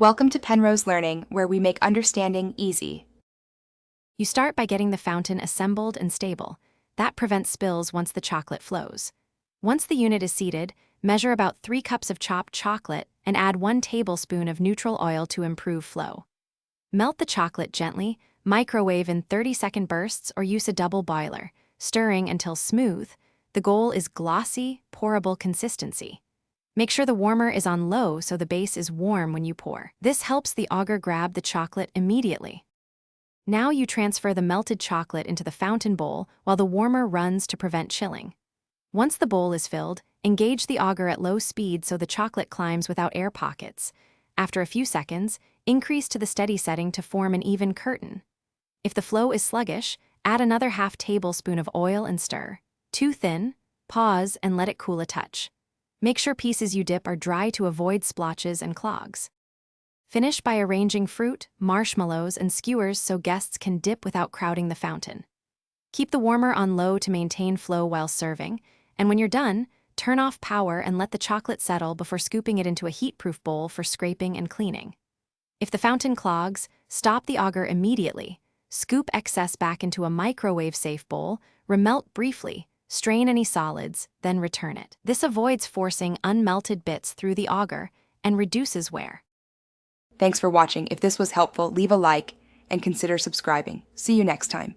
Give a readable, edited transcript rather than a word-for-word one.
Welcome to Penrose Learning, where we make understanding easy. You start by getting the fountain assembled and stable. That prevents spills once the chocolate flows. Once the unit is seated, measure about 3 cups of chopped chocolate and add 1 tablespoon of neutral oil to improve flow. Melt the chocolate gently, microwave in 30-second bursts or use a double boiler, stirring until smooth. The goal is glossy, pourable consistency. Make sure the warmer is on low so the base is warm when you pour. This helps the auger grab the chocolate immediately. Now you transfer the melted chocolate into the fountain bowl while the warmer runs to prevent chilling. Once the bowl is filled, engage the auger at low speed so the chocolate climbs without air pockets. After a few seconds, increase to the steady setting to form an even curtain. If the flow is sluggish, add another half tablespoon of oil and stir. Too thin, pause and let it cool a touch. Make sure pieces you dip are dry to avoid splotches and clogs. Finish by arranging fruit, marshmallows, and skewers so guests can dip without crowding the fountain. Keep the warmer on low to maintain flow while serving, and when you're done, turn off power and let the chocolate settle before scooping it into a heat-proof bowl for scraping and cleaning. If the fountain clogs, stop the auger immediately. Scoop excess back into a microwave-safe bowl, remelt briefly, strain any solids, then return it. This avoids forcing unmelted bits through the auger and reduces wear. Thanks for watching. If this was helpful, leave a like and consider subscribing. See you next time.